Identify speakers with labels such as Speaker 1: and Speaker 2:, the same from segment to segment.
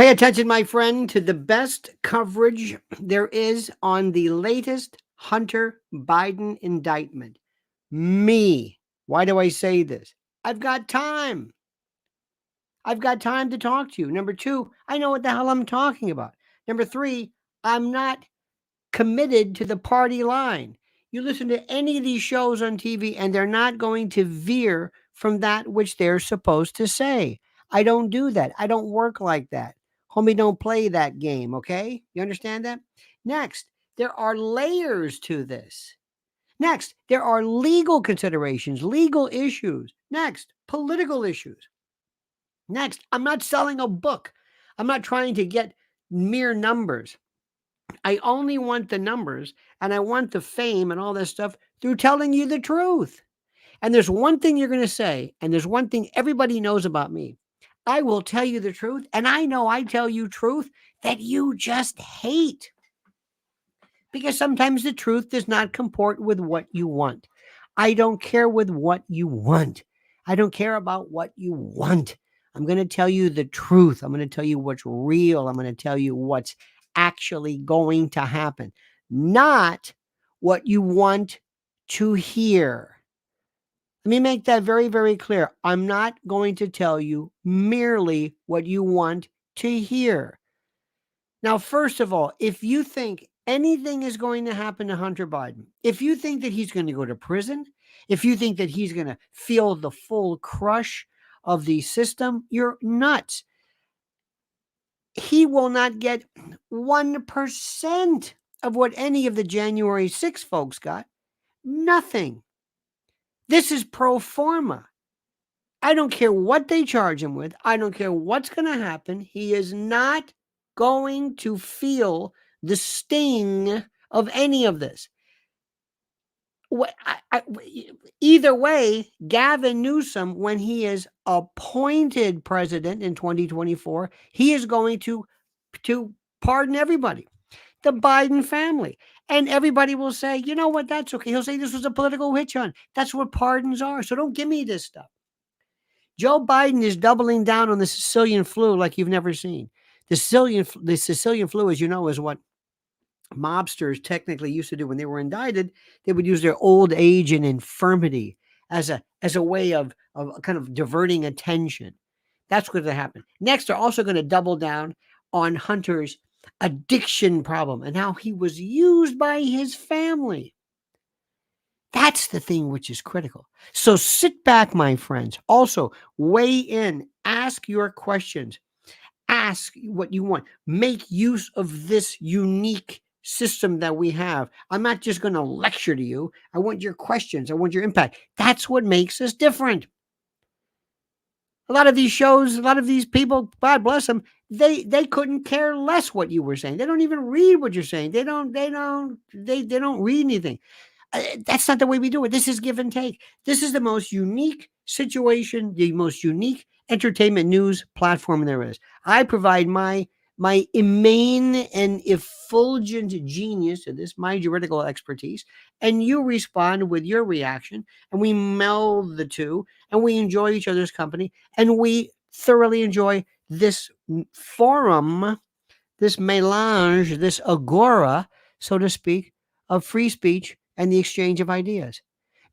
Speaker 1: Pay attention, my friend, to the best coverage there is on the latest Hunter Biden indictment. Me. Why do I say this? I've got time. I've got time to talk to you. Number two, I know what the hell I'm talking about. Number three, I'm not committed to the party line. You listen to any of these shows on TV, and they're not going to veer from that which they're supposed to say. I don't do that. I don't work like that. Homie, don't play that game, okay? You understand that? Next, there are layers to this. Next, there are legal considerations, legal issues. Next, political issues. Next, I'm not selling a book. I'm not trying to get mere numbers. I only want the numbers and I want the fame and all this stuff through telling you the truth. And there's one thing you're going to say, and there's one thing everybody knows about me. I will tell you the truth, and I know I tell you truth that you just hate. Because sometimes the truth does not comport with what you want. I don't care with what you want. I don't care about what you want. I'm going to tell you the truth. I'm going to tell you what's real. I'm going to tell you what's actually going to happen, not what you want to hear. Let me make that very, very clear. I'm not going to tell you merely what you want to hear. Now, first of all, if you think anything is going to happen to Hunter Biden, if you think that he's going to go to prison, if you think that he's going to feel the full crush of the system, you're nuts. He will not get 1% of what any of the January 6 folks got. Nothing. This is pro forma. I don't care what they charge him with. I don't care what's going to happen. He is not going to feel the sting of any of this. Either way, Gavin Newsom, when he is appointed president in 2024, he is going to pardon everybody, the Biden family. And everybody will say, you know what, that's okay. He'll say this was a political witch hunt. That's what pardons are. So don't give me this stuff. Joe Biden is doubling down on the Sicilian flu like you've never seen. The Sicilian flu, as you know, is what mobsters technically used to do when they were indicted. They would use their old age and infirmity as a way of kind of diverting attention. That's going to happen. Next, they're also going to double down on Hunter's addiction problem and how he was used by his family. That's the thing which is critical. So sit back, my friends. Also, weigh in. Ask your questions. Ask what you want. Make use of this unique system that we have. I'm not just going to lecture to you. I want your questions. I want your impact. That's what makes us different. A lot of these shows, a lot of these people, God bless them, they couldn't care less what you were saying. They don't even read what you're saying. They don't read anything. That's not the way we do it. This is give and take. This is the most unique situation, the most unique entertainment news platform there is. I provide my immane and effulgent genius to this, my juridical expertise, and you respond with your reaction, and we meld the two, and we enjoy each other's company, and we thoroughly enjoy this forum, this melange, this agora, so to speak, of free speech and the exchange of ideas.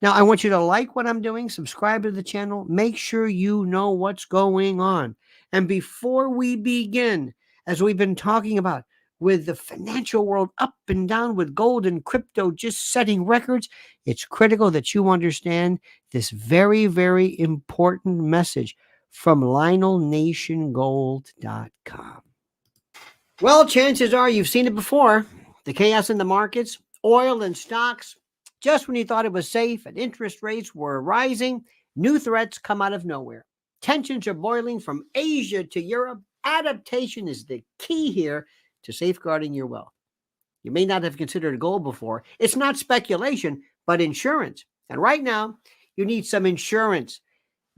Speaker 1: Now, I want you to like what I'm doing, subscribe to the channel, make sure you know what's going on. And before we begin, as we've been talking about, with the financial world up and down, with gold and crypto just setting records, it's critical that you understand this very, very important message from LionelNationGold.com. Well, chances are you've seen it before. The chaos in the markets, oil and stocks. Just when you thought it was safe and interest rates were rising, new threats come out of nowhere. Tensions are boiling from Asia to Europe. Adaptation is the key here to safeguarding your wealth. You may not have considered gold before. It's not speculation, but insurance. And right now, you need some insurance.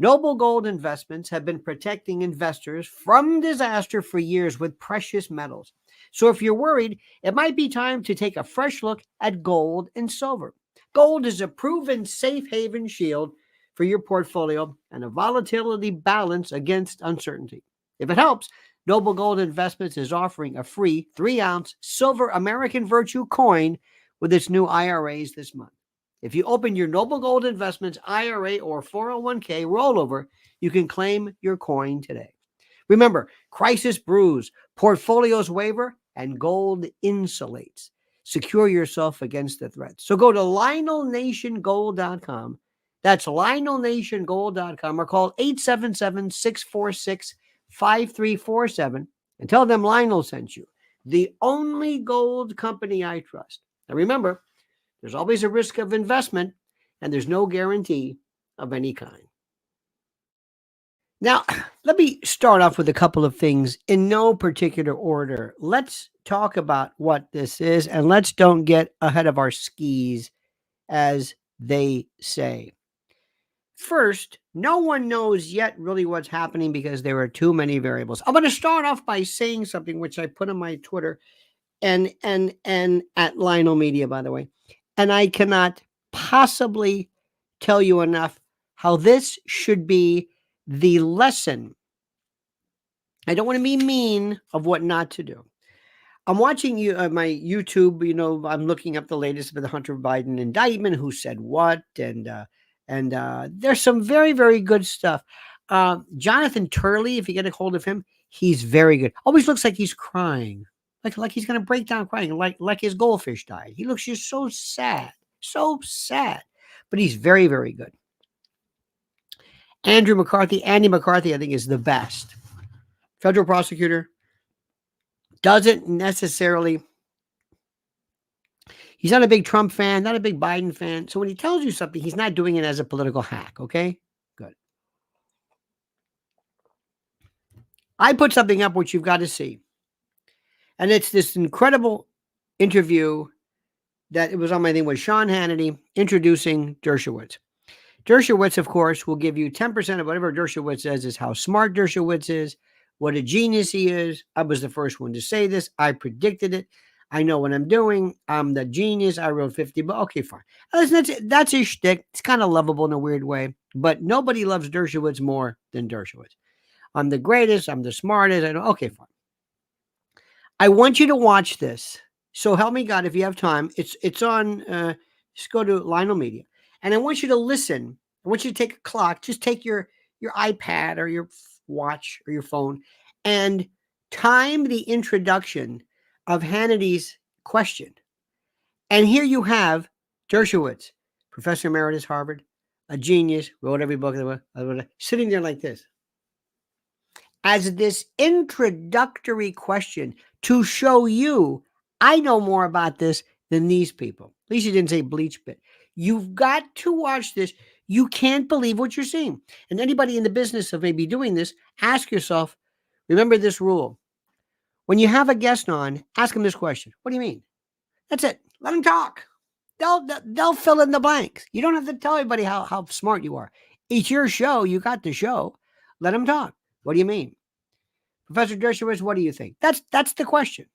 Speaker 1: Noble Gold Investments have been protecting investors from disaster for years with precious metals. So if you're worried, it might be time to take a fresh look at gold and silver. Gold is a proven safe haven shield for your portfolio and a volatility balance against uncertainty. If it helps, Noble Gold Investments is offering a free 3-ounce silver American Virtue coin with its new IRAs this month. If you open your Noble Gold Investments IRA or 401k rollover, you can claim your coin today. Remember, crisis brews, portfolios waiver, and gold insulates. Secure yourself against the threats. So go to LionelNationGold.com. That's LionelNationGold.com or call 877-646-5347 and tell them Lionel sent you. The only gold company I trust. Now remember, there's always a risk of investment and there's no guarantee of any kind. Now, let me start off with a couple of things in no particular order. Let's talk about what this is and let's don't get ahead of our skis, as they say. First, no one knows yet really what's happening because there are too many variables. I'm going to start off by saying something which I put on my Twitter and at Lionel Media, by the way. And I cannot possibly tell you enough how this should be the lesson. I don't want to be mean of what not to do. I'm watching my YouTube. I'm looking up the latest of the Hunter Biden indictment, who said what, and there's some very, very good stuff. Jonathan Turley, if you get a hold of him, he's very good. Always looks like he's crying, like he's going to break down crying, like his goldfish died. He looks just so sad, but he's very, very good. Andy McCarthy, I think, is the best. Federal prosecutor doesn't necessarily, he's not a big Trump fan, not a big Biden fan. So when he tells you something, he's not doing it as a political hack, okay? Good. I put something up which you've got to see. And it's this incredible interview that it was on my thing with Sean Hannity introducing Dershowitz. Dershowitz, of course, will give you 10% of whatever Dershowitz says is how smart Dershowitz is, what a genius he is. I was the first one to say this. I predicted it. I know what I'm doing. I'm the genius. I wrote 50 books. Okay, fine. That's his shtick. It's kind of lovable in a weird way, but nobody loves Dershowitz more than Dershowitz. I'm the greatest. I'm the smartest. I know. Okay, fine. I want you to watch this. So help me God, if you have time. It's on, just go to Lionel Media. And I want you to listen. I want you to take a clock. Just take your iPad or your watch or your phone and time the introduction of Hannity's question. And here you have Dershowitz, Professor Emeritus Harvard, a genius, wrote every book, sitting there like this. As this introductory question to show you, I know more about this than these people. At least you didn't say bleach bit. You've got to watch this. You can't believe what you're seeing. And anybody in the business of maybe doing this, ask yourself, remember this rule. When you have a guest on, ask them this question. What do you mean? That's it. Let them talk. They'll fill in the blanks. You don't have to tell everybody how smart you are. It's your show. You got the show. Let them talk. What do you mean? Professor Dershowitz, what do you think? That's the question.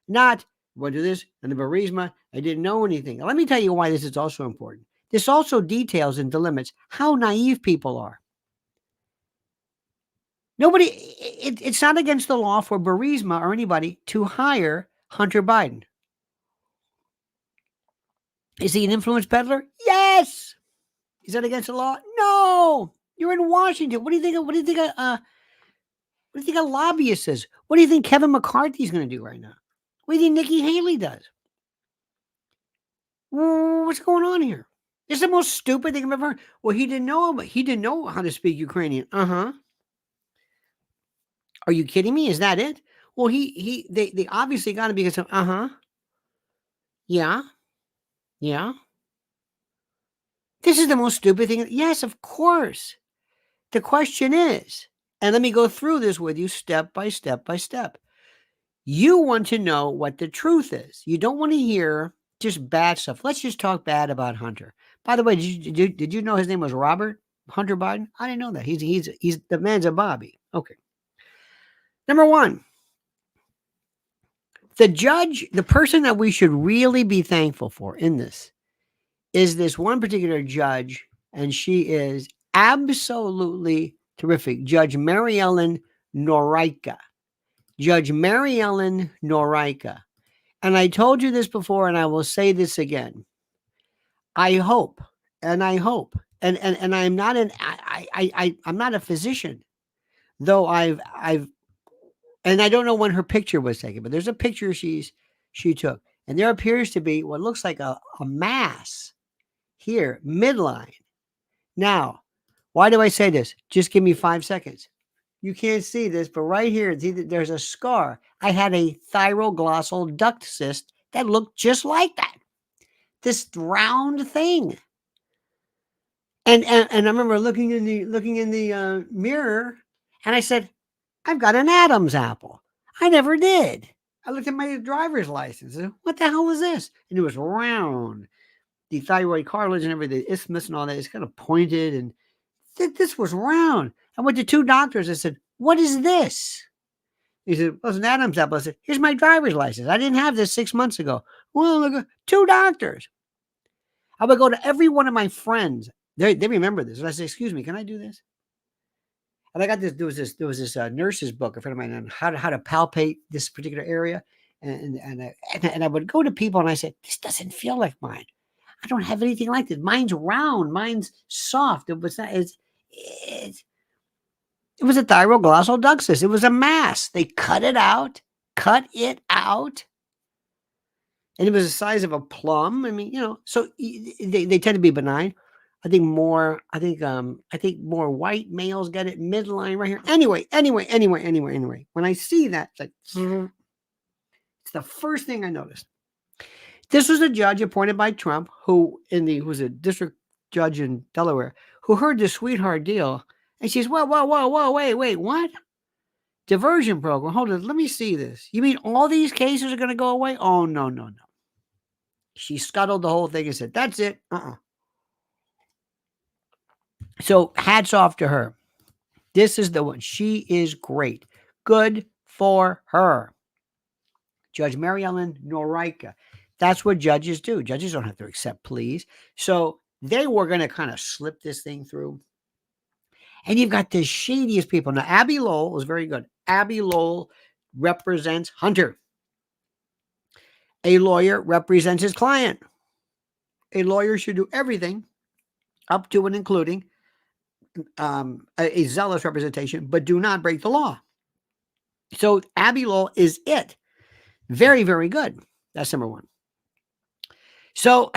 Speaker 1: Not, what do this? And the Burisma, I didn't know anything. Now, let me tell you why this is also important. This also details and delimits how naive people are. It's not against the law for Burisma or anybody to hire Hunter Biden. Is he an influence peddler? Yes. Is that against the law? No. You're in Washington. What do you think? What do you think a lobbyist is? What do you think Kevin McCarthy's going to do right now? What do you think Nikki Haley does? What's going on here? It's the most stupid thing I've ever heard. Well, he didn't know how to speak Ukrainian. Uh-huh. Are you kidding me? Is that it? Well, they obviously got him because of, uh-huh. Yeah. Yeah. This is the most stupid thing. Yes, of course. The question is, and let me go through this with you step by step by step. You want to know what the truth is. You don't want to hear just bad stuff. Let's just talk bad about Hunter. By the way, did you know his name was Robert Hunter Biden? I didn't know that. He's the man's a Bobby. Okay. Number one, the judge, the person that we should really be thankful for in this is this one particular judge, and she is absolutely terrific. Judge Mary Ellen Noreika. Judge Mary Ellen Noreika. And I told you this before, and I will say this again. I hope, and I'm not I'm not a physician, though and I don't know when her picture was taken, but there's a picture she took, and there appears to be what looks like a mass here, midline. Now, why do I say this? Just give me 5 seconds. You can't see this, but right here, there's a scar. I had a thyroglossal duct cyst that looked just like that. This round thing. And I remember looking in the mirror, and I said, "I've got an Adam's apple." I never did. I looked at my driver's license. And, what the hell was this? And it was round. The thyroid cartilage and everything, the isthmus and all that, it's kind of pointed, and this was round. I went to 2 doctors. I said, "What is this?" He said, "Well, it's an Adam's apple." I said, "Here's my driver's license. I didn't have this 6 months ago." Well, look, 2 doctors. I would go to every one of my friends. They remember this. And I said, "Excuse me, can I do this?" And I got this. There was this nurse's book, a friend of mine, on how to palpate this particular area. And I would go to people and I said, "This doesn't feel like mine. I don't have anything like this. Mine's round. Mine's soft. It was not. It was a thyroglossal duct cyst. It was a mass. They cut it out, and it was the size of a plum. I mean, so they tend to be benign. I think more white males get it midline right here. Anyway. When I see that, it's like, it's the first thing I noticed. This was a judge appointed by Trump, who was a district judge in Delaware, who heard this sweetheart deal, and she says, "Whoa, wait, what? Diversion program? Hold on, let me see this. You mean all these cases are going to go away?" Oh, no. She scuttled the whole thing and said, "That's it. So hats off to her. This is the one. She is great. Good for her. Judge Mary Ellen Noreika. That's what judges do. Judges don't have to accept pleas. So they were going to kind of slip this thing through. And you've got the shadiest people. Now, Abby Lowell was very good. Abby Lowell represents Hunter. A lawyer represents his client. A lawyer should do everything up to and including a zealous representation, but do not break the law. So Abby Lowell is it. Very, very good. That's number one. So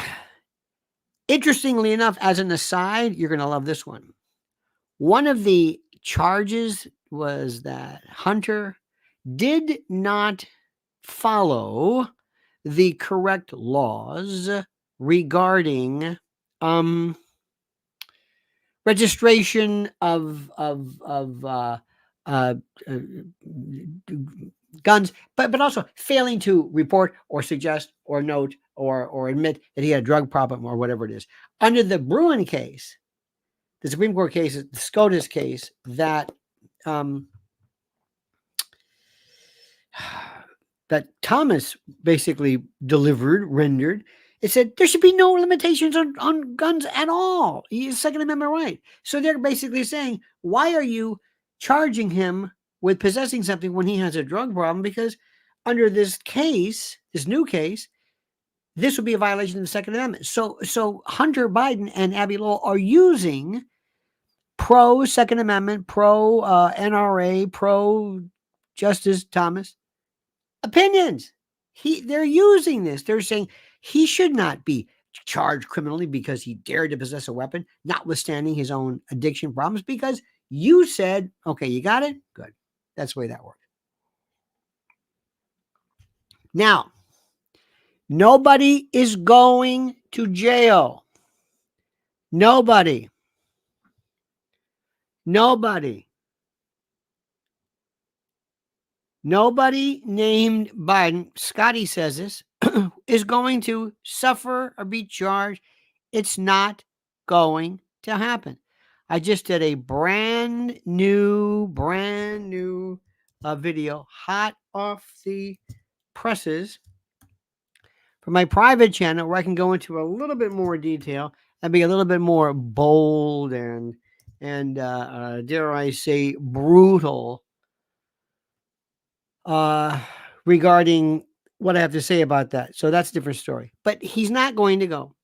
Speaker 1: interestingly enough, as an aside, you're going to love this one. One of the charges was that Hunter did not follow the correct laws regarding registration of guns, but also failing to report or suggest or note or admit that he had a drug problem or whatever it is. Under the Bruin case, the Supreme Court case, the SCOTUS case, that that Thomas basically rendered, it said there should be no limitations on guns at all. He's Second Amendment right. So they're basically saying, why are you charging him with possessing something when he has a drug problem? Because under this new case, this would be a violation of the Second Amendment. So Hunter Biden and Abby Lowell are using pro Second Amendment, pro NRA, pro Justice Thomas opinions. They're using this. They're saying he should not be charged criminally because he dared to possess a weapon, notwithstanding his own addiction problems, because you said, okay, you got it? Good. That's the way that works. Now, nobody is going to jail. Nobody named Biden, Scotty says this, is going to suffer or be charged. It's not going to happen. I just did a brand new video, hot off the presses, for my private channel, where I can go into a little bit more detail and be a little bit more bold and dare I say brutal regarding what I have to say about that. So that's a different story. But he's not going to go.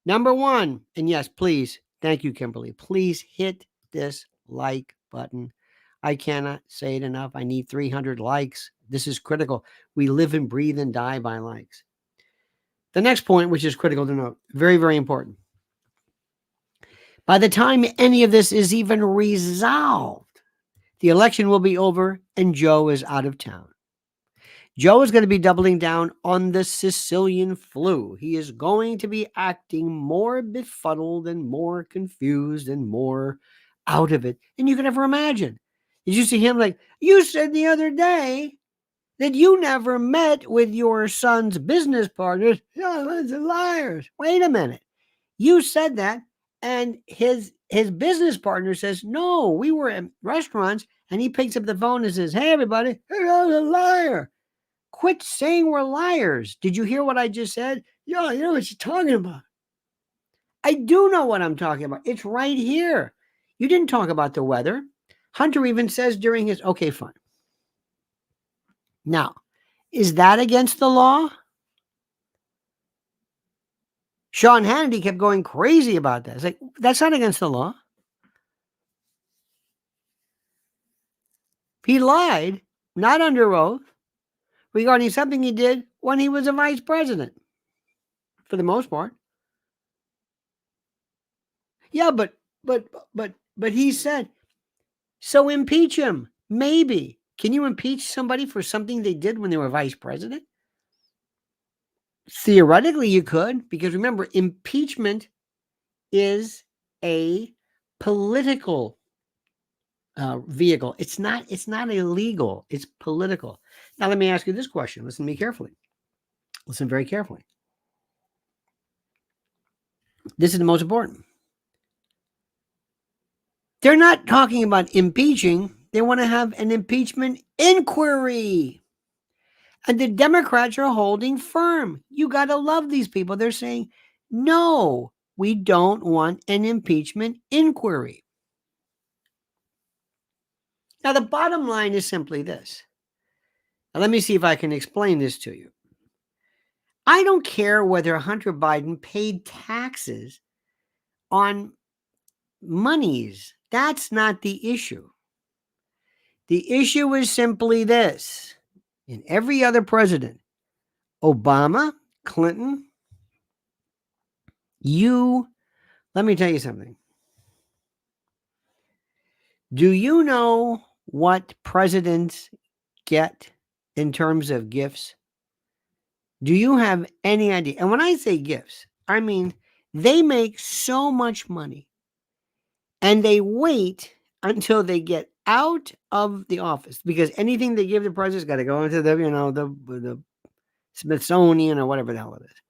Speaker 1: Number one, and yes, please, thank you, Kimberly. Please hit this like button. I cannot say it enough. I need 300 likes. This is critical. We live and breathe and die by likes. The next point, which is critical to note, very, very important. By the time any of this is even resolved, the election will be over and Joe is out of town. Joe is going to be doubling down on the Sicilian flu. He is going to be acting more befuddled and more confused and more out of it than you could ever imagine. Did you see him like, you said the other day that you never met with your son's business partners? Oh, they're liars. Wait a minute. You said that. And his business partner says, no, we were at restaurants. And he picks up the phone and says, hey, everybody, you're a liar. Quit saying we're liars. Did you hear what I just said? Yeah, you know what you're talking about. I do know what I'm talking about. It's right here. You didn't talk about the weather. Hunter even says during his, okay, fine. Now, is that against the law? Sean Hannity kept going crazy about that. It's like, that's not against the law. He lied, not under oath, regarding something he did when he was a vice president, for the most part. Yeah, but he said, so impeach him. Maybe. Can you impeach somebody for something they did when they were vice president? Theoretically, you could, because remember, impeachment is a political vehicle. It's not illegal. It's political. Now, let me ask you this question. Listen to me carefully. Listen very carefully. This is the most important. They're not talking about impeaching. They want to have an impeachment inquiry. And the Democrats are holding firm. You got to love these people. They're saying, no, we don't want an impeachment inquiry. Now, the bottom line is simply this. Now, let me see if I can explain this to you. I don't care whether Hunter Biden paid taxes on monies. That's not the issue. The issue is simply this. In every other president, Obama, Clinton, let me tell you something. Do you know what presidents get in terms of gifts? Do you have any idea? And when I say gifts, I mean they make so much money and they wait until they get out of the office, because anything they give the president's got to go into the Smithsonian or whatever the hell it is.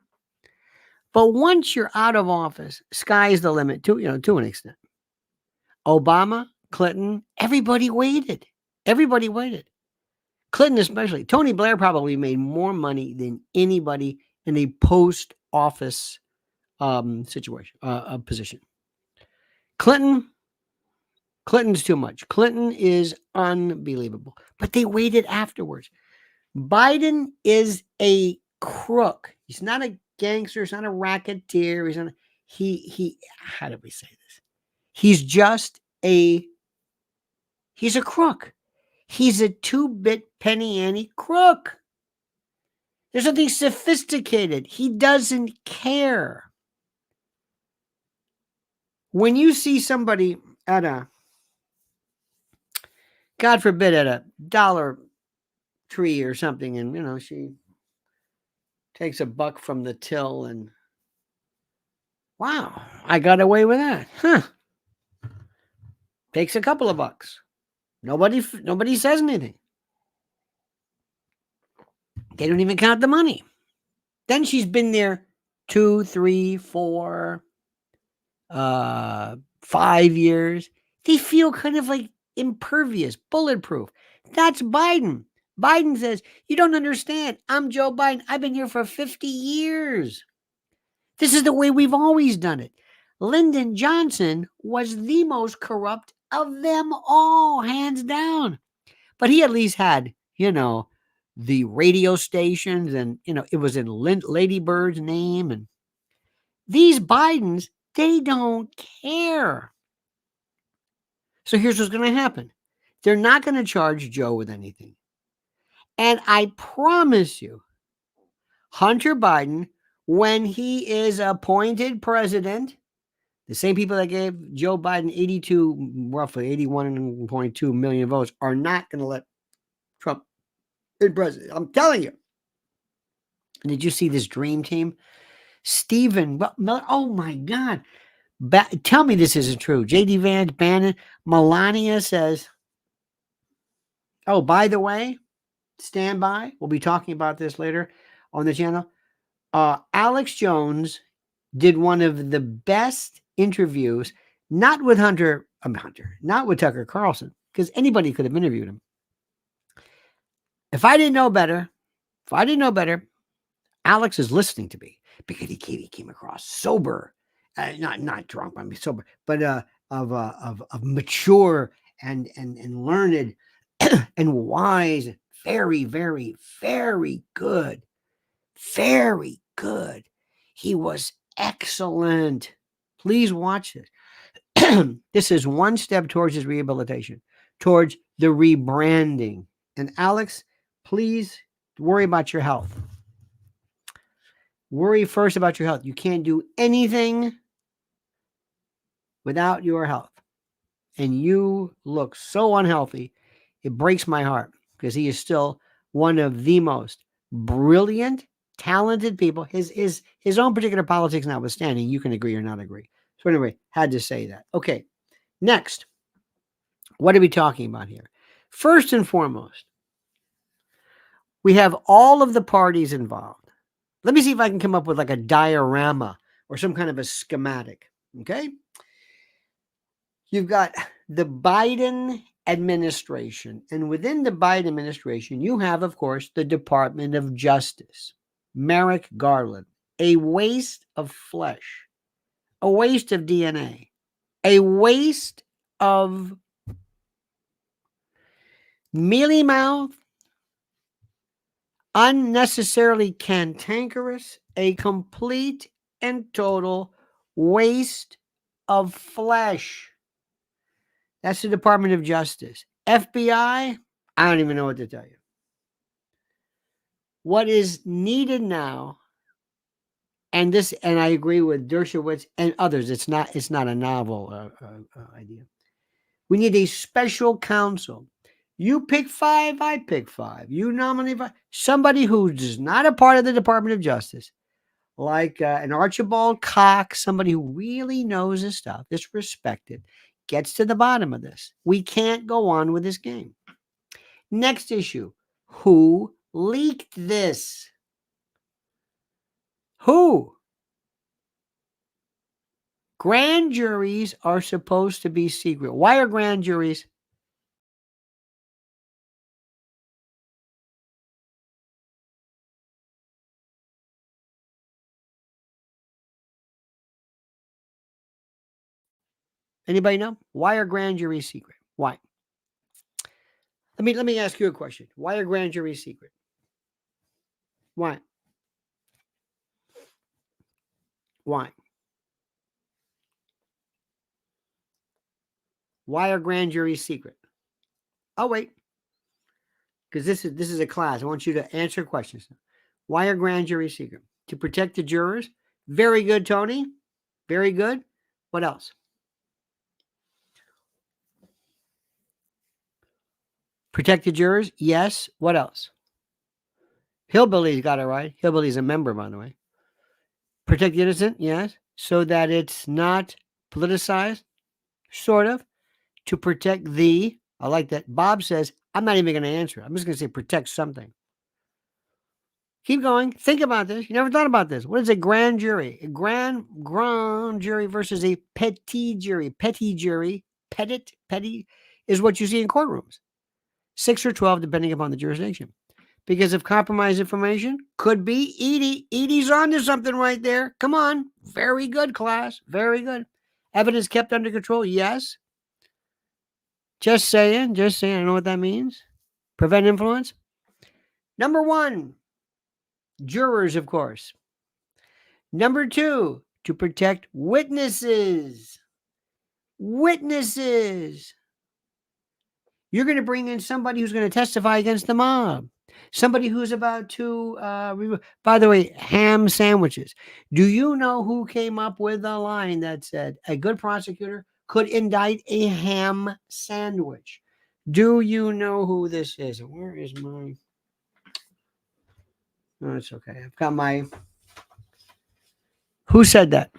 Speaker 1: But once you're out of office, sky's the limit to an extent. Obama, Clinton, everybody waited. Everybody waited. Clinton especially. Tony Blair probably made more money than anybody in a post-office position. Clinton's too much. Clinton is unbelievable. But they waited afterwards. Biden is a crook. He's not a gangster. He's not a racketeer. How do we say this? He's just he's a crook. He's a 2-bit penny ante crook. There's nothing sophisticated. He doesn't care. When you see somebody at God forbid, at a Dollar Tree or something, and she takes a buck from the till and, wow, I got away with that. Huh. Takes a couple of bucks. Nobody says anything. They don't even count the money. Then she's been there 2, 3, 4, 5 years. They feel kind of like impervious, bulletproof. That's Biden. Biden says, you don't understand. I'm Joe Biden. I've been here for 50 years. This is the way we've always done it. Lyndon Johnson was the most corrupt of them all, hands down. But he at least had, the radio stations, and, it was in Lady Bird's name. And these Bidens, they don't care. So here's what's going to happen. They're not going to charge Joe with anything. And I promise you, Hunter Biden, when he is appointed president, the same people that gave Joe Biden roughly 81.2 million votes are not going to let Trump be president. I'm telling you. Did you see this dream team? Stephen, oh my God. Tell me this isn't true. J.D. Vance, Bannon, Melania says, oh, by the way, stand by. We'll be talking about this later on the channel. Alex Jones did one of the best interviews, not with not with Tucker Carlson, because anybody could have interviewed him. If I didn't know better, Alex is listening to me because he came across sober, not drunk, I mean sober, but of mature and learned and wise, very, very, very good, very good. He was excellent. Please watch this. This is one step towards his rehabilitation, towards the rebranding. And Alex, please worry about your health. Worry first about your health. You can't do anything without your health. And you look so unhealthy. It breaks my heart because he is still one of the most brilliant, talented people. His own particular politics notwithstanding, you can agree or not agree. So anyway, had to say that. Okay, next. What are we talking about here? First and foremost, we have all of the parties involved. Let me see if I can come up with like a diorama or some kind of a schematic. Okay. You've got the Biden administration. And within the Biden administration, you have, of course, the Department of Justice. Merrick Garland, a waste of flesh, a waste of DNA, a waste of mealy mouth, unnecessarily cantankerous, a complete and total waste of flesh. That's the Department of Justice. FBI, I don't even know what to tell you. What is needed now, and I agree with Dershowitz and others, it's not a novel idea. We need a special counsel. You pick 5, I pick 5. You nominate 5. Somebody who's not a part of the Department of Justice, like an Archibald Cox, somebody who really knows his stuff, is respected, gets to the bottom of this. We can't go on with this game. Next issue. Who leaked this? Who? Grand juries are supposed to be secret. Why are grand juries? Anybody know? Why are grand juries secret? Why? Let me ask you a question. Why are grand juries secret? Why? Why? Why are grand juries secret? I'll wait. Because this is a class. I want you to answer questions. Why are grand juries secret? To protect the jurors. Very good, Tony. Very good. What else? Protect the jurors? Yes. What else? Hillbilly's got it right. Hillbilly's a member, by the way. Protect the innocent? Yes. So that it's not politicized? Sort of. To protect I like that. Bob says, I'm not even going to answer. I'm just going to say protect something. Keep going. Think about this. You never thought about this. What is a grand jury? A grand jury versus a petit jury. Petty is what you see in courtrooms. 6 or 12, depending upon the jurisdiction. Because of compromised information, could be Edie. Edie's onto something right there. Come on. Very good, class. Very good. Evidence kept under control? Yes. Just saying. I don't know what that means. Prevent influence? Number one, jurors, of course. Number two, to protect witnesses. Witnesses. You're going to bring in somebody who's going to testify against the mob. Somebody who's about to, by the way, ham sandwiches. Do you know who came up with a line that said a good prosecutor could indict a ham sandwich? Do you know who this is? Where is my... No, it's okay. I've got my... Who said that?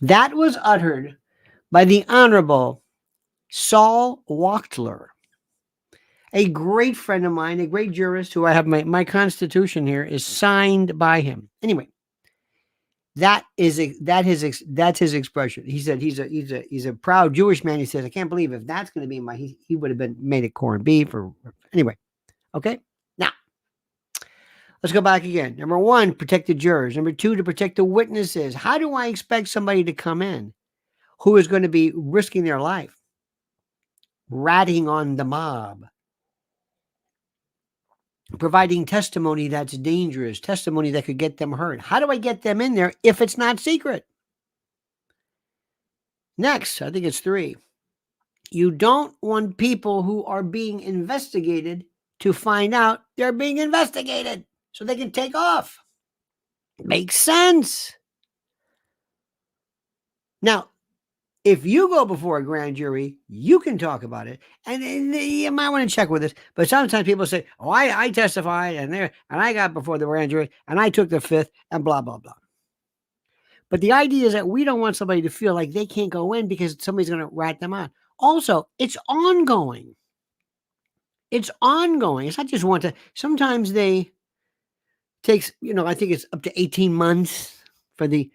Speaker 1: That was uttered by the Honorable Saul Wachtler, a great friend of mine, a great jurist who I have my constitution here is signed by him. Anyway, that's his expression. He said he's a proud Jewish man. He says, I can't believe if that's going to be he would have been made it corned beef or anyway. Okay. Now let's go back again. Number one, protect the jurors. Number two, to protect the witnesses. How do I expect somebody to come in who is going to be risking their life, ratting on the mob, providing testimony that's dangerous, testimony that could get them hurt? How do I get them in there if it's not secret? Next, I think it's three. You don't want people who are being investigated to find out they're being investigated so they can take off. Makes sense. Now, if you go before a grand jury, you can talk about it, and you might want to check with this. But sometimes people say, "Oh, I testified, and I got before the grand jury, and I took the fifth, and blah blah blah." But the idea is that we don't want somebody to feel like they can't go in because somebody's going to rat them out. Also, it's ongoing. It's ongoing. It's not just one time. Sometimes they takes, I think it's up to 18 months for the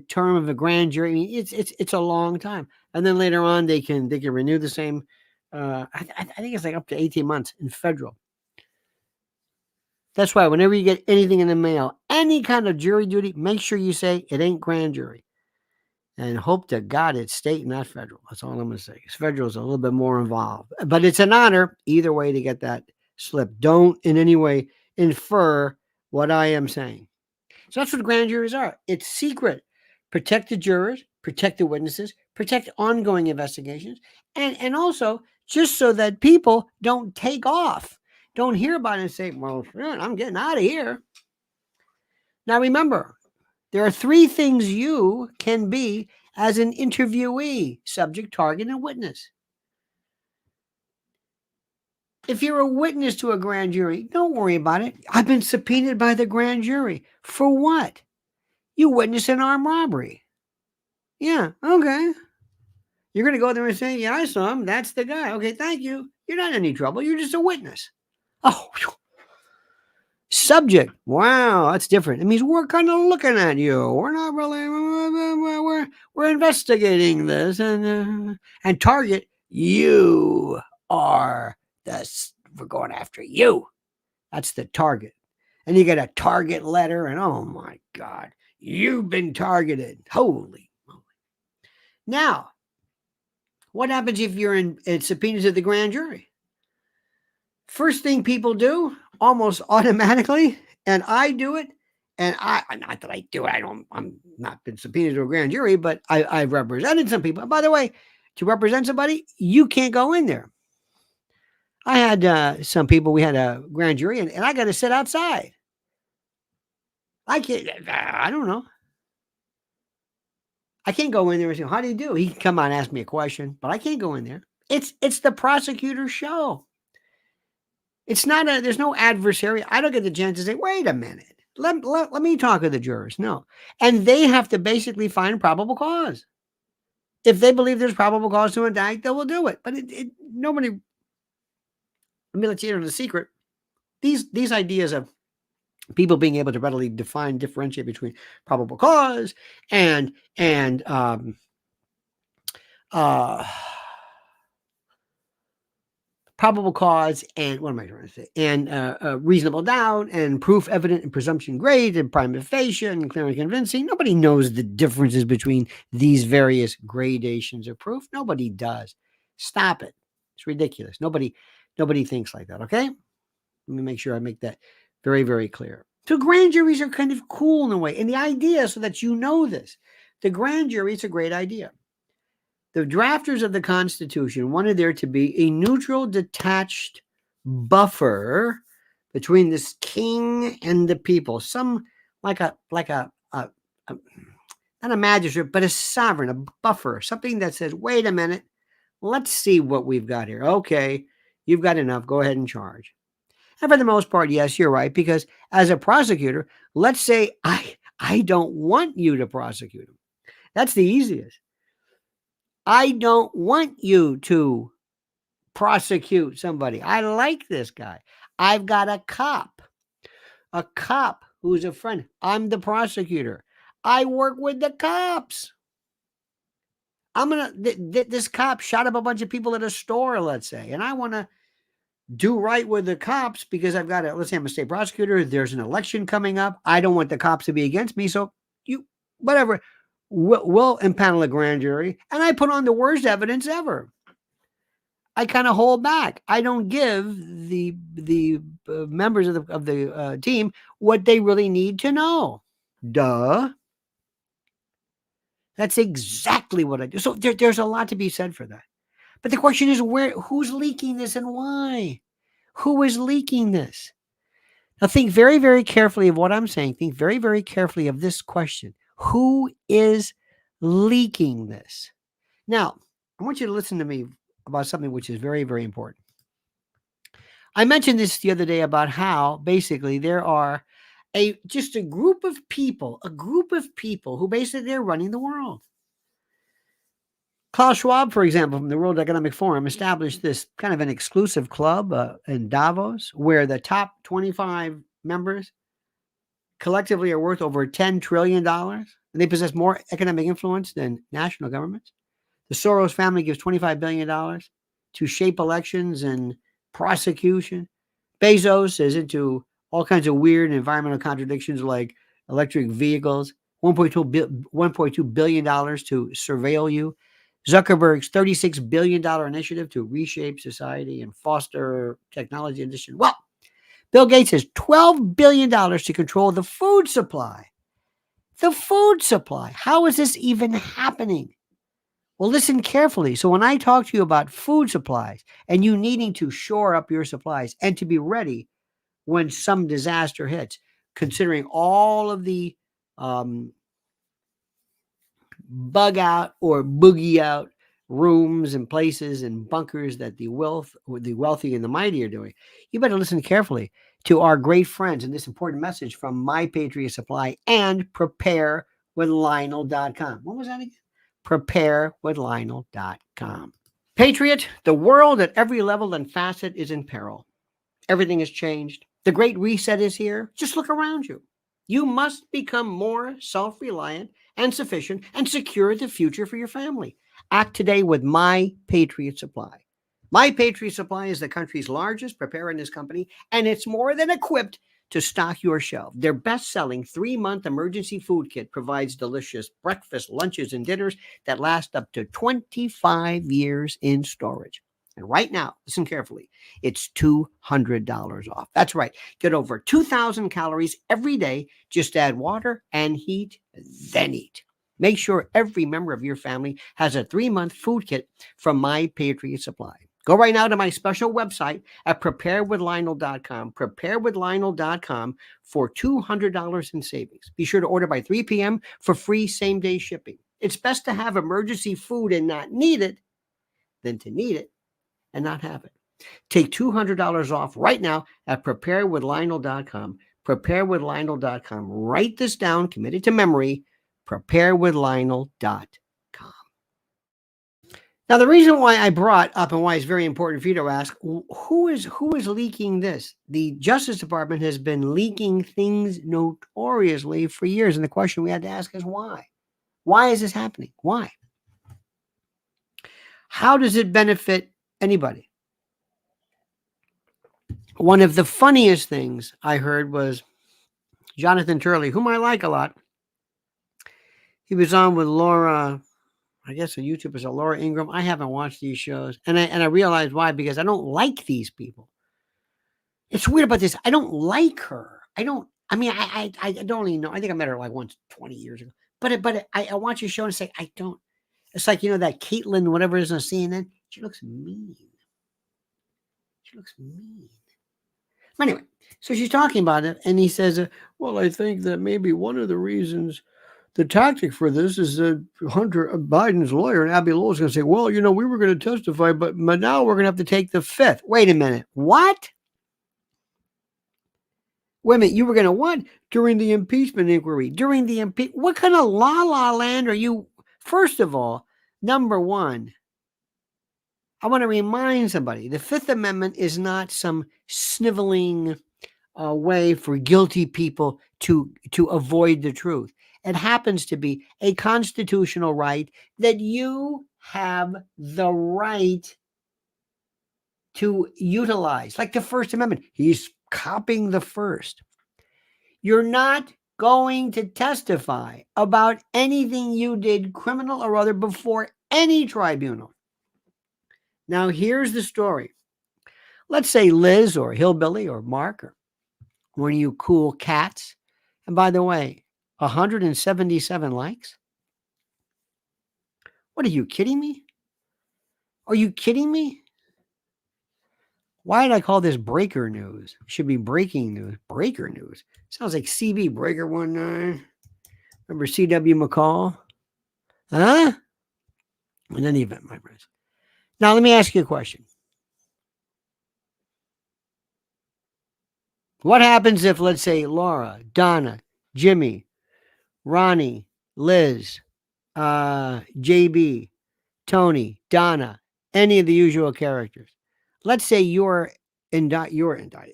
Speaker 1: term of a grand jury. I mean, it's a long time. And then later on they can renew the same. I think it's like up to 18 months in federal. That's why whenever you get anything in the mail, any kind of jury duty, make sure you say it ain't grand jury. And hope to God it's state, not federal. That's all I'm going to say. Because federal is a little bit more involved. But it's an honor either way to get that slip. Don't in any way infer what I am saying. So that's what grand juries are. It's secret. Protect the jurors, protect the witnesses, protect ongoing investigations, and also just so that people don't take off. Don't hear about it and say, well, I'm getting out of here. Now remember, there are three things you can be as an interviewee: subject, target, and witness. If you're a witness to a grand jury, don't worry about it. I've been subpoenaed by the grand jury. For what? You witnessed an armed robbery. Yeah, okay. You're going to go there and say, yeah, I saw him. That's the guy. Okay, thank you. You're not in any trouble. You're just a witness. Oh, whew. Subject. Wow, that's different. It means we're kind of looking at you. We're not really, we're investigating this. And target, you are we're going after you. That's the target. And you get a target letter, and oh my God, you've been targeted. Holy moly. Now, what happens if you're in subpoenas at the grand jury? First thing people do, almost automatically, and I do it, and not that I do it, I'm not been subpoenaed to a grand jury, but I've represented some people. By the way, to represent somebody, you can't go in there. I had some people, we had a grand jury, and I got to sit outside. I don't know. I can't go in there and say, how do you do? He can come on and ask me a question, but I can't go in there. It's the prosecutor's show. It's not there's no adversary. I don't get the chance to say, wait a minute. Let me talk to the jurors. No. And they have to basically find probable cause. If they believe there's probable cause to indict, they will do it. But nobody, let me let you in on the secret. These ideas of people being able to readily differentiate between probable cause and probable cause and what am I trying to say? And reasonable doubt and proof evident and presumption great and prima facie and clear and convincing. Nobody knows the differences between these various gradations of proof. Nobody does. Stop it. It's ridiculous. Nobody thinks like that. Okay. Let me make sure I make that very, very clear. So grand juries are kind of cool in a way. And the idea, so that you know this, the grand jury is a great idea. The drafters of the Constitution wanted there to be a neutral, detached buffer between this king and the people. Some like a not a magistrate, but a sovereign, a buffer, something that says, wait a minute, let's see what we've got here. Okay, you've got enough. Go ahead and charge. And for the most part, yes, you're right. Because as a prosecutor, let's say I don't want you to prosecute him. That's the easiest. I don't want you to prosecute somebody. I like this guy. I've got a cop who's a friend. I'm the prosecutor. I work with the cops. This cop shot up a bunch of people at a store, let's say, and I want to do right with the cops because let's say I'm a state prosecutor. There's an election coming up. I don't want the cops to be against me. So whatever, we'll impanel a grand jury, and I put on the worst evidence ever. I kind of hold back. I don't give the members of the team what they really need to know. Duh. That's exactly what I do. So there's a lot to be said for that. But the question is, who's leaking this and why? Who is leaking this? Now think very, very carefully of what I'm saying. Think very, very carefully of this question. Who is leaking this? Now, I want you to listen to me about something which is very, very important. I mentioned this the other day about how basically there are just a group of people who basically they're running the world. Klaus Schwab, for example, from the World Economic Forum, established this kind of an exclusive club in Davos where the top 25 members collectively are worth over $10 trillion, and they possess more economic influence than national governments. The Soros family gives $25 billion to shape elections and prosecution. Bezos is into all kinds of weird environmental contradictions like electric vehicles, $1.2 billion to surveil you. Zuckerberg's $36 billion initiative to reshape society and foster technology addition. Well, Bill Gates has $12 billion to control the food supply. The food supply. How is this even happening? Well, listen carefully. So when I talk to you about food supplies and you needing to shore up your supplies and to be ready when some disaster hits, considering all of the bug out or boogie out rooms and places and bunkers that the wealthy and the mighty are doing, you better listen carefully to our great friends and this important message from My Patriot Supply and preparedwithlionel.com. What was that again? preparedwithlionel.com. Patriot, the world at every level and facet is in peril. Everything has changed. The Great Reset is here. Just look around you. You must become more self-reliant and sufficient and secure the future for your family. Act today with My Patriot Supply. My Patriot Supply is the country's largest preparedness company, and it's more than equipped to stock your shelf. Their best-selling 3-month emergency food kit provides delicious breakfast, lunches, and dinners that last up to 25 years in storage. And right now, listen carefully, it's $200 off. That's right. Get over 2,000 calories every day. Just add water and heat, then eat. Make sure every member of your family has a 3-month food kit from My Patriot Supply. Go right now to my special website at preparedwithlionel.com, preparedwithlionel.com for $200 in savings. Be sure to order by 3 p.m. for free same-day shipping. It's best to have emergency food and not need it than to need it and not have it. Take $200 off right now at preparedwithlionel.com, preparedwithlionel.com. Write this down, commit it to memory, preparedwithlionel.com. Now, the reason why I brought up and why it's very important for you to ask, who is leaking this? The Justice Department has been leaking things notoriously for years. And the question we had to ask is why? Why is this happening? Why? How does it benefit anybody? One of the funniest things I heard was Jonathan Turley, whom I like a lot. He was on with Laura, I guess a YouTuber, so Laura Ingraham. I haven't watched these shows, and I realized why, because I don't like these people. It's weird about this. I don't like her. I mean, I don't even know. I think I met her like once 20 years ago. I watch your show and say, I don't. It's like, that Caitlyn, whatever it is on CNN. She looks mean. She looks mean. Anyway, so she's talking about it, and he says, well, I think that maybe one of the reasons, the tactic for this is that Hunter Biden's lawyer and Abby Lowell is going to say, well, we were going to testify, but now we're going to have to take the fifth. Wait a minute. What? Wait a minute. You were going to what? During the impeachment inquiry. What kind of la land are you? First of all, number one, I want to remind somebody, the Fifth Amendment is not some sniveling way for guilty people to avoid the truth. It happens to be a constitutional right that you have the right to utilize, like the First Amendment. He's copying the first. You're not going to testify about anything you did, criminal or other, before any tribunal. Now, here's the story. Let's say Liz or Hillbilly or Mark or one of you cool cats. And by the way, 177 likes? What, are you kidding me? Are you kidding me? Why did I call this breaker news? It should be breaking news. Breaker news. Sounds like CB Breaker 19. Remember C.W. McCall? Huh? In any event, my friends. Now, let me ask you a question. What happens if, let's say, Laura, Donna, Jimmy, Ronnie, Liz, JB, Tony, Donna, any of the usual characters? Let's say you're indicted,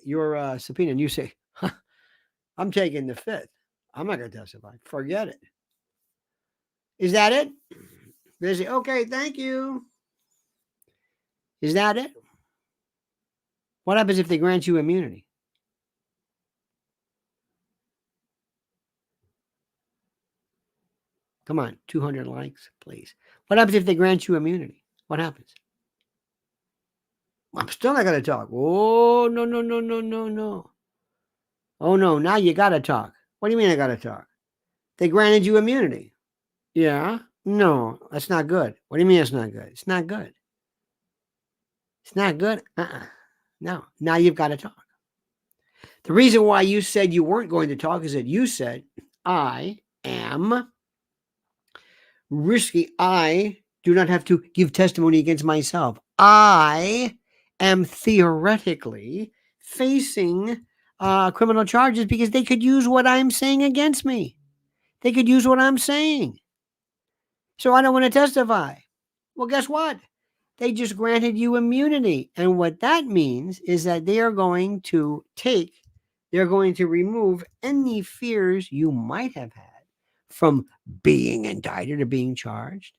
Speaker 1: you're subpoenaed, and you say, I'm taking the fifth. I'm not going to testify. Forget it. Is that it? They say, okay, thank you. Is that it? What happens if they grant you immunity? Come on, 200 likes, please. What happens if they grant you immunity? What happens? I'm still not going to talk. Oh, no, no, no, no, no, no. Oh, no, now you got to talk. What do you mean I got to talk? They granted you immunity. Yeah? No, that's not good. What do you mean it's not good? It's not good. It's not good? No, now you've got to talk. The reason why you said you weren't going to talk is that you said, I am risky. I do not have to give testimony against myself. I am theoretically facing criminal charges because they could use what I'm saying against me. They could use what I'm saying. So I don't want to testify. Well, guess what? They just granted you immunity. And what that means is that they're going to remove any fears you might have had from being indicted or being charged.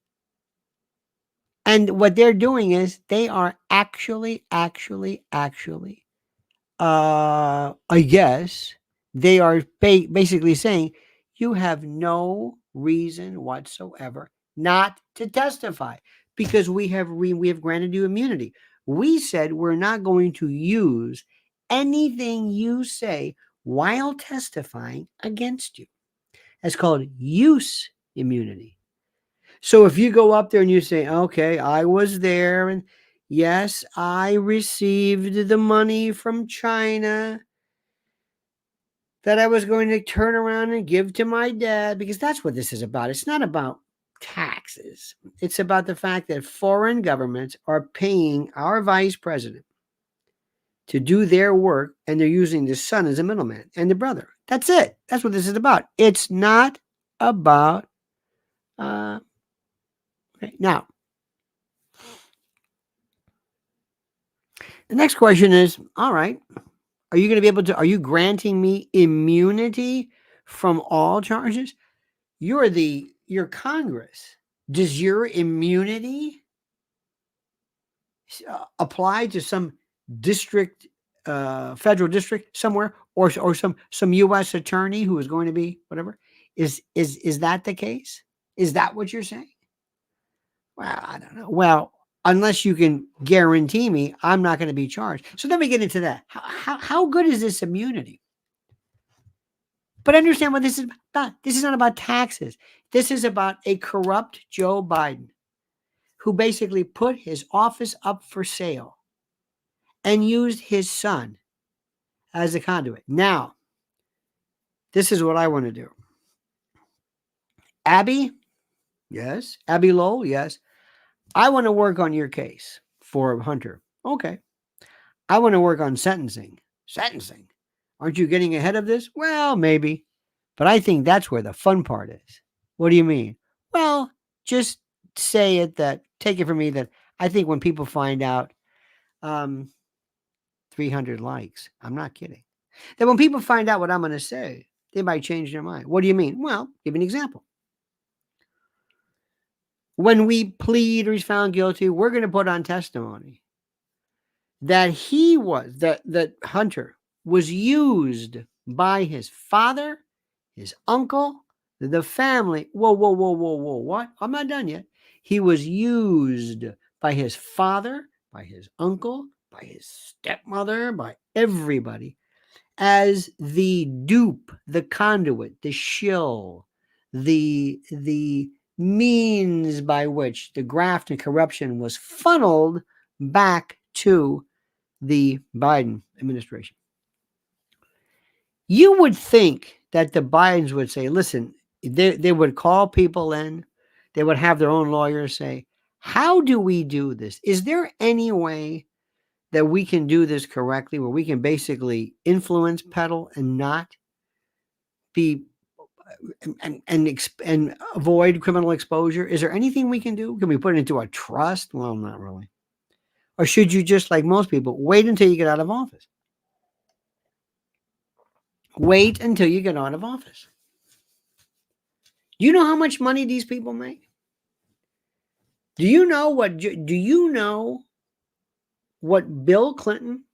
Speaker 1: And what they're doing is they are actually, I guess, they are basically saying you have no reason whatsoever not to testify because we have granted you immunity. We said we're not going to use anything you say while testifying against you. That's called use immunity. So if you go up there and you say, okay, I was there and yes, I received the money from China that I was going to turn around and give to my dad, because that's what this is about. It's not about taxes. It's about the fact that foreign governments are paying our vice president to do their work, and they're using the son as a middleman and the brother. That's it. That's what this is about. It's not about okay. Now, the next question is, all right, are you going to be able to, are you granting me immunity from all charges? You're Congress. Does your immunity apply to some district, federal district somewhere, or some U.S. attorney who is going to be whatever? Is that the case? Is that what you're saying? Well, I don't know. Well, unless you can guarantee me I'm not going to be charged. So then we get into that. How good is this immunity? But understand what this is about. This is not about taxes. This is about a corrupt Joe Biden who basically put his office up for sale and used his son as a conduit. Now, this is what I want to do. Abby, yes. Abby Lowell, yes. I want to work on your case for Hunter. Okay. I want to work on sentencing. Sentencing. Aren't you getting ahead of this? Well, maybe. But I think that's where the fun part is. What do you mean? Well, just say it that, take it from me that I think when people find out 300 likes, I'm not kidding, that when people find out what I'm going to say, they might change their mind. What do you mean? Well, give me an example. When we plead or he's found guilty, we're going to put on testimony that that Hunter was used by his father, his uncle, the family. Whoa, what? I'm not done yet. He was used by his father, by his uncle, by his stepmother, by everybody as the dupe, the conduit, the shill, the means by which the graft and corruption was funneled back to the Biden administration. You would think that the Bidens would say, listen, they would call people in, they would have their own lawyers say, how do we do this? Is there any way that we can do this correctly where we can basically influence peddle and not be and avoid criminal exposure? Is there anything we can do? Can we put it into a trust? Well, not really. Or should you just, like most people, wait until you get out of office? Wait until you get out of office. You know how much money these people make? Do you know what Bill Clinton,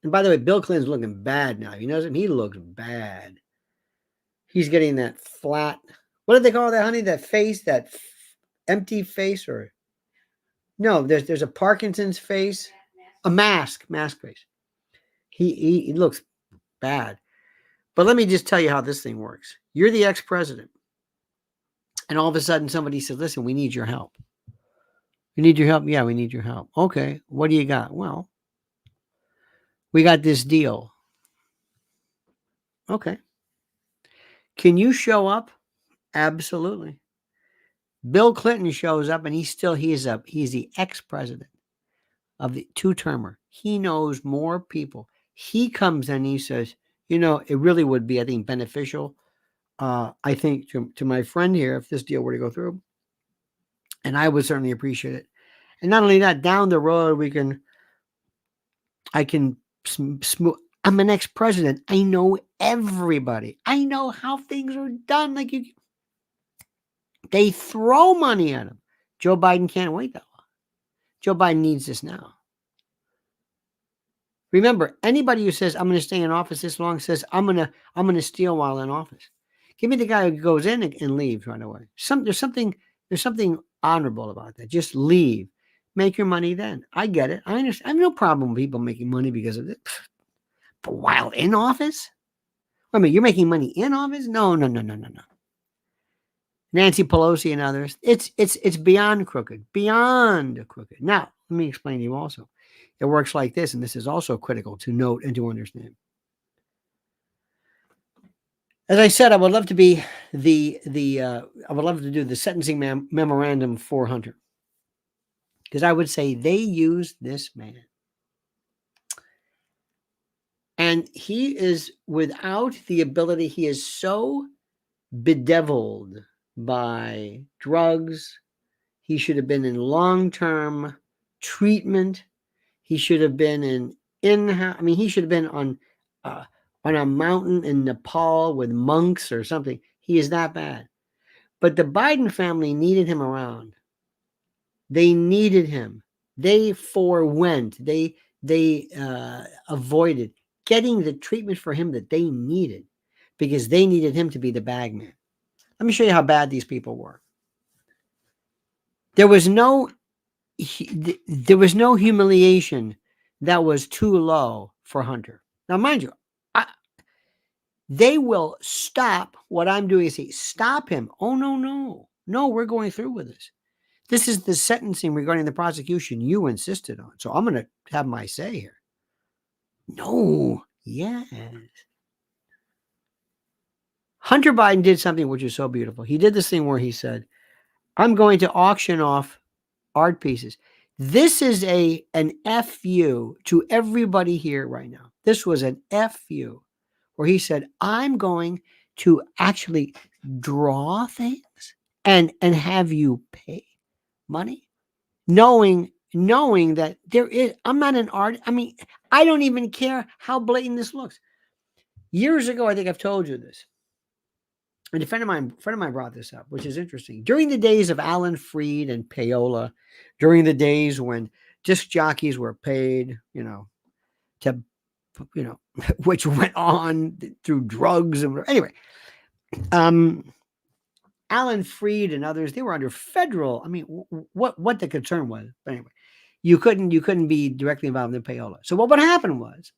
Speaker 1: and by the way, Bill Clinton's looking bad now. You know him? He looks bad. He's getting that flat, what did they call that, honey? That face, that empty face, or no, there's a Parkinson's face, a mask face. He looks bad. But let me just tell you how this thing works. You're the ex-president. And all of a sudden somebody says, listen, we need your help. We need your help? Yeah, we need your help. Okay, what do you got? Well, we got this deal. Okay. Can you show up? Absolutely. Bill Clinton shows up and he's the ex-president of the two-termer. He knows more people. He comes and he says, it really would be, I think, beneficial, I think, to my friend here, if this deal were to go through. And I would certainly appreciate it. And not only that, down the road, I can smooth. I'm an ex-president. I know everybody. I know how things are done. They throw money at him. Joe Biden can't wait that long. Joe Biden needs this now. Remember, anybody who says, I'm going to stay in office this long says, I'm going to steal while in office. Give me the guy who goes in and leaves right away. There's something honorable about that. Just leave. Make your money then. I get it. I understand. I have no problem with people making money because of it. But while in office? Wait a minute, you're making money in office? No. Nancy Pelosi and others. It's beyond crooked. Beyond crooked. Now, let me explain to you also. It works like this, and this is also critical to note and to understand. As I said, I would love to be I would love to do the sentencing memorandum for Hunter. Because I would say they used this man. And he is without the ability, he is so bedeviled by drugs. He should have been in long-term treatment. He should have been he should have been on a mountain in Nepal with monks or something. He is that bad. But the Biden family needed him around. They needed him. They forewent. They avoided getting the treatment for him that they needed because they needed him to be the bag man. Let me show you how bad these people were. There was no there was no humiliation that was too low for Hunter. Now, mind you, they will stop what I'm doing. Say, stop him. Oh, no, we're going through with this. This is the sentencing regarding the prosecution you insisted on. So I'm going to have my say here. No, yes. Hunter Biden did something which is so beautiful. He did this thing where he said, I'm going to auction off art pieces. This is an FU to everybody here right now. This was an FU where he said, I'm going to actually draw things and have you pay money, knowing that I'm not an artist. I mean, I don't even care how blatant this looks. Years ago, I think I've told you this. And a friend of mine brought this up, which is interesting. During the days of Alan Freed and payola, during the days when disc jockeys were paid, to, which went on through drugs and anyway, Alan Freed and others, they were under federal. I mean, what the concern was, but anyway, you couldn't be directly involved in payola. So what would happen was,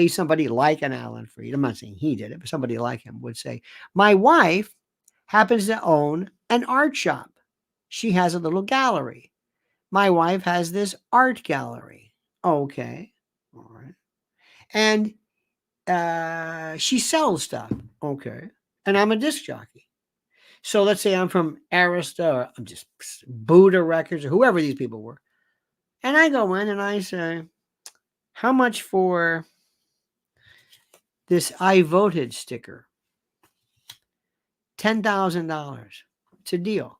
Speaker 1: somebody like an Alan Freed, I'm not saying he did it, but somebody like him would say, my wife happens to own an art shop. She has a little gallery. My wife has this art gallery. Okay. All right. And she sells stuff. Okay. And I'm a disc jockey. So let's say I'm from Arista or I'm just Buddha Records or whoever these people were. And I go in and I say, how much for this I voted sticker? $10,000. It's a deal.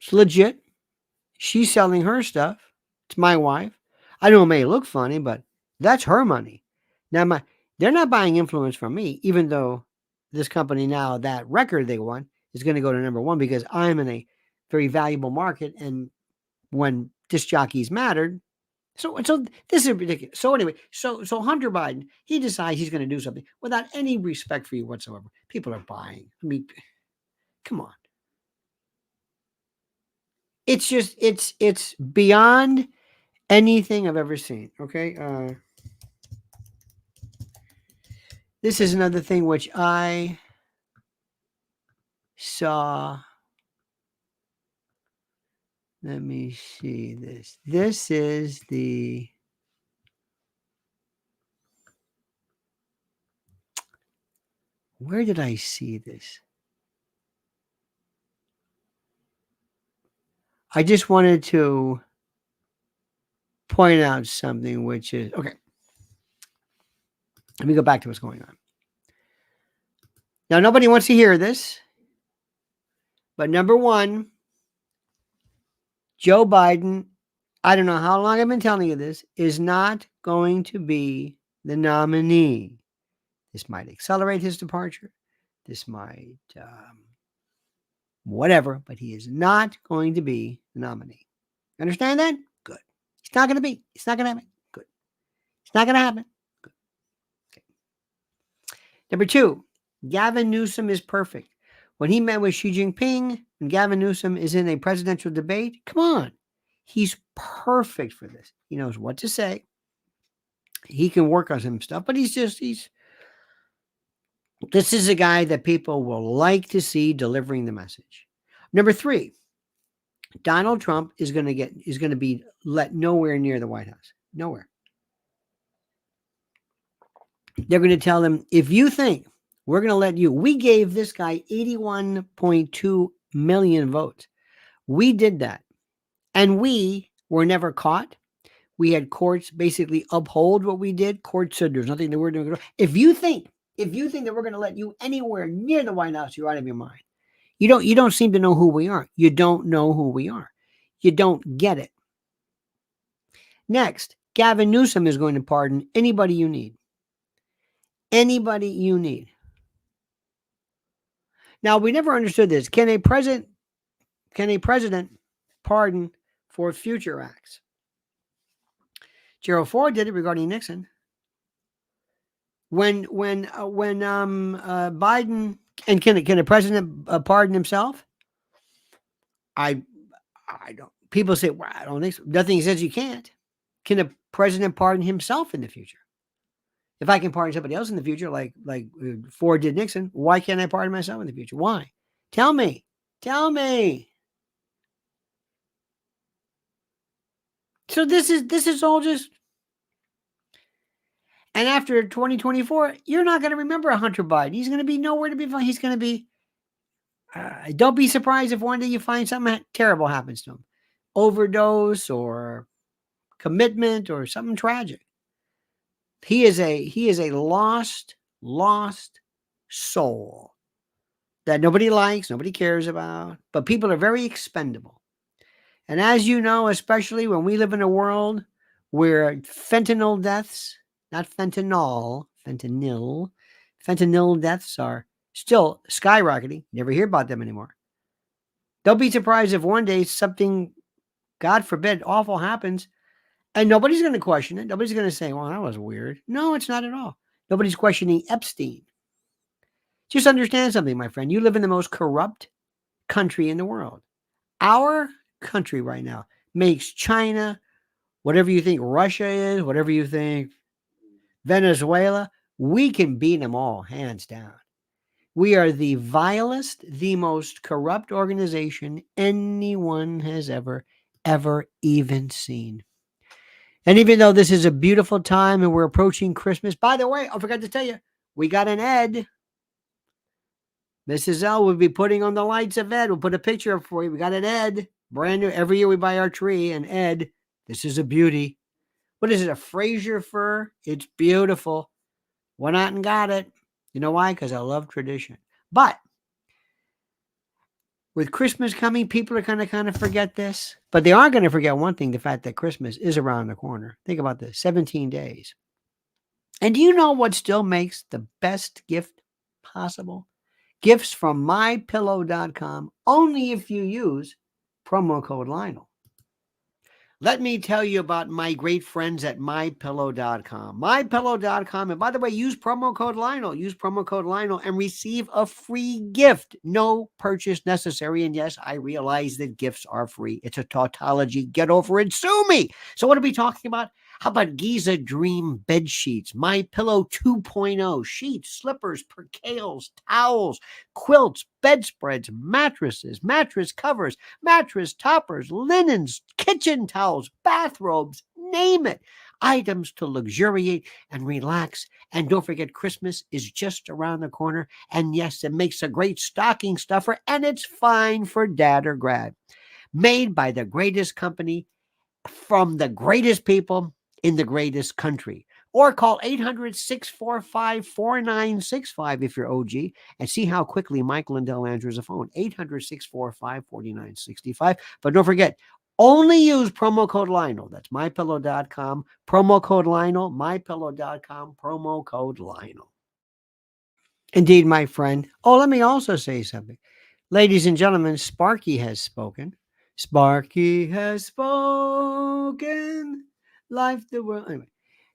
Speaker 1: It's legit. She's selling her stuff. It's my wife. I know it may look funny, but that's her money. Now, they're not buying influence from me, even though this company now, that record they won is going to go to number one because I'm in a very valuable market. And when disc jockeys mattered, so this is ridiculous. So anyway, so Hunter Biden, he decides he's going to do something without any respect for you whatsoever. People are buying. I mean, come on. It's just, it's beyond anything I've ever seen. Okay. This is another thing which I saw. Let me see this. This is the. Where did I see this? I just wanted to point out something which is okay. Let me go back to what's going on. Now, nobody wants to hear this, but number one, Joe Biden, I don't know how long I've been telling you this, is not going to be the nominee. This might accelerate his departure. This might whatever, but he is not going to be the nominee. Understand that? Good. He's not going to be. It's not going to happen. Good. It's not going to happen. Good. Okay. Number two, Gavin Newsom is perfect. When he met with Xi Jinping and Gavin Newsom is in a presidential debate, come on. He's perfect for this. He knows what to say. He can work on some stuff, but this is a guy that people will like to see delivering the message. Number three, Donald Trump is going to be let nowhere near the White House. Nowhere. They're going to tell him, if you think we're going to let you, we gave this guy 81.2 million votes. We did that. And we were never caught. We had courts basically uphold what we did. Court said there's nothing that we're doing. If you think that we're going to let you anywhere near the White House, you're out of your mind. You don't seem to know who we are. You don't know who we are. You don't get it. Next, Gavin Newsom is going to pardon anybody you need. Anybody you need. Now, we never understood this. Can a president pardon for future acts? Gerald Ford did it regarding Nixon. When Biden, and can a president pardon himself? I don't. People say, well, I don't think so. Nothing says you can't. Can a president pardon himself in the future? If I can pardon somebody else in the future, like Ford did Nixon, why can't I pardon myself in the future? Why? Tell me. Tell me. So this is all just. And after 2024, you're not going to remember Hunter Biden. He's going to be nowhere to be found. He's going to be. Don't be surprised if one day you find something terrible happens to him, overdose or commitment or something tragic. He is a lost soul that nobody likes, nobody cares about, but people are very expendable. And as you know, especially when we live in a world where fentanyl deaths, not fentanyl deaths are still skyrocketing. Never hear about them anymore. Don't be surprised if one day something, God forbid, awful happens and nobody's going to question it. Nobody's going to say, well, that was weird. No, it's not at all. Nobody's questioning Epstein. Just understand something, my friend. You live in the most corrupt country in the world. Our country right now makes China, whatever you think Russia is, whatever you think Venezuela, we can beat them all, hands down. We are the vilest, the most corrupt organization anyone has ever even seen. And even though this is a beautiful time and we're approaching Christmas, by the way, I forgot to tell you, we got an Ed. Mrs. L will be putting on the lights of Ed. We'll put a picture up for you. We got an Ed. Brand new. Every year we buy our tree. And Ed, this is a beauty. What is it? A Fraser fir? It's beautiful. Went out and got it. You know why? Because I love tradition. But with Christmas coming, people are going to kind of forget this. But they are going to forget one thing, the fact that Christmas is around the corner. Think about this, 17 days. And do you know what still makes the best gift possible? Gifts from mypillow.com, only if you use promo code Lionel. Let me tell you about my great friends at mypillow.com. Mypillow.com. And by the way, use promo code Lionel. Use promo code Lionel and receive a free gift. No purchase necessary. And yes, I realize that gifts are free. It's a tautology. Get over it. Sue me. So what are we talking about? How about Giza Dream bed sheets, My Pillow 2.0, sheets, slippers, percales, towels, quilts, bedspreads, mattresses, mattress covers, mattress toppers, linens, kitchen towels, bathrobes, name it. Items to luxuriate and relax. And don't forget, Christmas is just around the corner. And yes, it makes a great stocking stuffer, and it's fine for dad or grad. Made by the greatest company from the greatest people in the greatest country. Or call 800-645-4965 if you're OG and see how quickly Mike Lindell answers the phone. 800-645-4965. But don't forget, only use promo code Lionel. That's mypillow.com. Promo code Lionel. Mypillow.com. Promo code Lionel. Indeed, my friend. Oh, let me also say something. Ladies and gentlemen, Sparky has spoken. Sparky has spoken. Life the world. Anyway,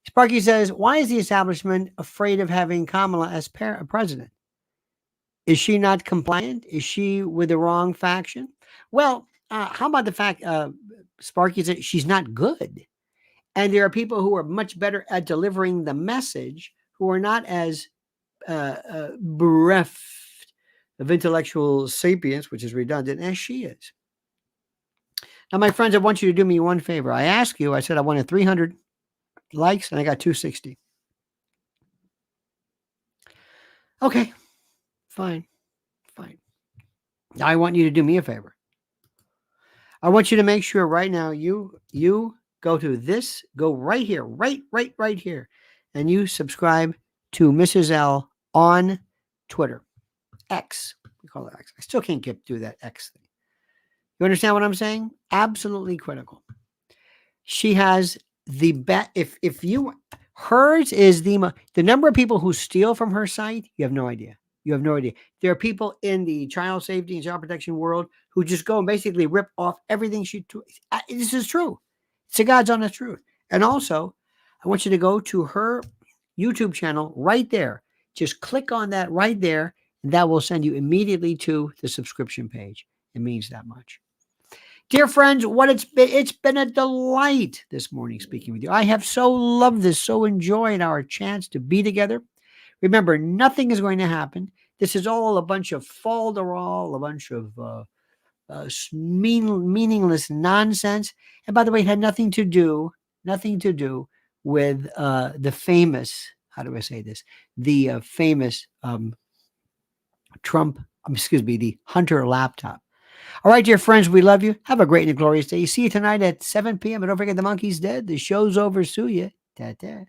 Speaker 1: Sparky says, why is the establishment afraid of having Kamala as president? Is she not compliant? Is she with the wrong faction? Well, how about the fact, Sparky says she's not good. And there are people who are much better at delivering the message who are not as bereft of intellectual sapience, which is redundant, as she is. Now, my friends, I want you to do me one favor. I asked you, I said I wanted 300 likes, and I got 260. Okay, fine. Now, I want you to do me a favor. I want you to make sure right now you go to this, go right here, right here, and you subscribe to Mrs. L on Twitter. X. We call it X. I still can't get through that X thing. You understand what I'm saying? Absolutely critical. She has the best. If you, hers is the number of people who steal from her site. You have no idea. There are people in the child safety and child protection world who just go and basically rip off everything she. This is true. It's the God's honest truth. And also, I want you to go to her YouTube channel right there. Just click on that right there, and that will send you immediately to the subscription page. It means that much. Dear friends, it's been a delight this morning speaking with you. I have so loved this, so enjoyed our chance to be together. Remember, nothing is going to happen. This is all a bunch of falderall, a bunch of meaningless nonsense. And by the way, it had nothing to do with the famous, how do I say this? The famous Trump, the Hunter laptop. All right, dear friends, we love you. Have a great and glorious day. See you tonight at 7 p.m. And don't forget the monkey's dead. The show's over. Sue ya. Ta-ta.